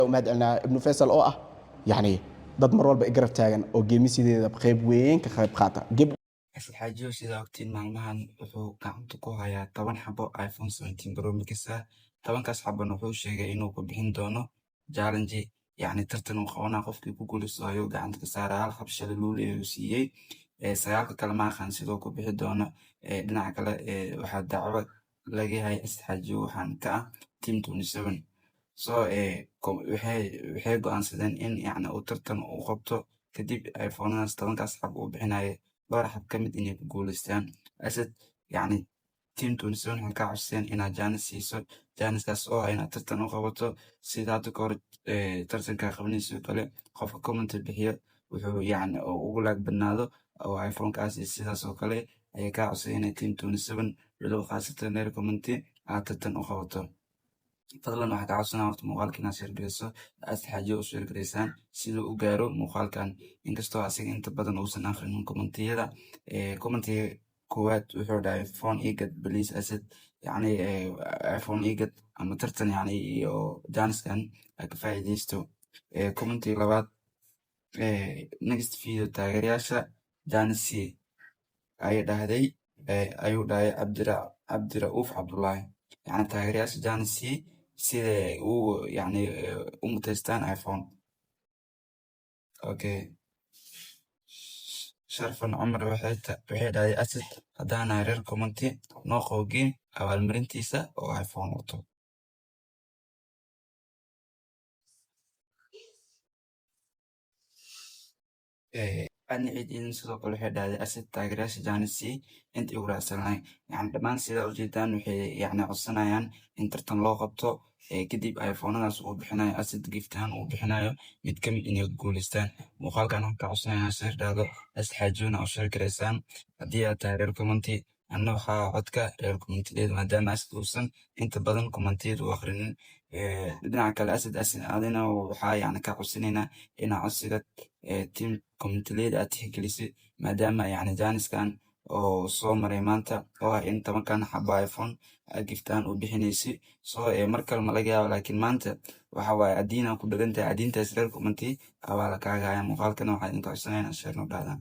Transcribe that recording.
ومهد لنا ابن فيصل oo ah يعني dad mar walba igarab taagan oo geemisideeda qayb weyn ka qayb qaata Asad Xaajiyo sidaa ogtiin maalmahan wuxuu gacanta ku hayaa 10 xabo iPhone 17 Pro Max ah. 10kaas xabona wuxuu sheegay inuu ku bixin doono challenge, yacni tartan uu qabanaa qofkii ku guuleysto ayuu gacanta ka saaraa. Hal xab shalay luuli ayuu siiyey. 9ka kale ma aqaan sidoo ku bixi doono. Dhinaca kale waxaa dacwo laga yahay Asad Xaajiyo waxaan ka ah Team 27. So waxay go'aansadeen in yacni uu tartan u qabto kadib iPhone-daas 10kaas xab uu bixinayo dhowr xab ka mid inay ku guuleystaan. Asad yacni Team 27 waxay ka codsadeen inaad jaanis siiso. Jaaniskaas oo ah inaad tartan u qabato sida hadda kahor tartanka qabanayso kale. Qofka comment bixiyo wuxuu yacni ugu laag badnaado oo iPhone-kaas iyo sidaas oo kale ayay ka codsadeen inay Team 27 weliba khaasatan reer comment aad tartan u qabato. fadlan waxaa ka codsanaa horta muuqaalka inaad share gareyso, Asad Xaajiyo u share gareysaan si uu u gaaro muuqaalkan. Inkastoo asiga inta badan uusan akhrinin commentiyada. Commentiga koowaad wuxuu dhahay phone igad please Asad, yacni iPhone igad ama tartan yacni iyo jaaniskan ha ka faa'iideysto. Commentiga labaad next video taageerayaasha jaanis sii ayuu dhahay Cabdira'uuf Cabdullaahi, yacni taageerayaasha jaanis sii sida uu yacni u muteystaan iPhone. Okay. Sharfan Cumar waxay dhahay Asad haddaanahay reer commenti noo qoogiin abaalmarintiisa oo iPhone wato. Adna ciidin sidoo kale waxay dhahday Asad taageerayaasha jaanis sii inta ugu raacsanahay, yacni dhammaan sidaa ujeedaan waxay yacni codsanayaan in tartan loo qabto kadib iPhone-daas uu bixinayo Asad gift ahaan uu bixinayo mid ka mid inay ku guuleystaan. Muuqaalkan waxaan ka codsanayaa share dhahdo Asad Xaajiyona u share gareysaan haddii aad tahay reer commenti. Anna waxaa codka reer commentideeda maadaama Asad uusan inta badan commentiyada u akhrinin. Dhinaca kale Asad adina waxaa yacni ka codsanaynaa inaa codsiga team commentiyada aad tixgelisay maadaama yacni jaaniskan oo soo maray maanta oo ah in 10kan xabo iPhone giftaan u bixinaysay. So mar kale ma laga yaabo laakiin maanta waxa waaye adiina ku dhagan tahay adiintaas reer commenti waa la kaaga haya. Muuqaalkana waxaa idinka codsanayaa inaad share noo dhahdaan.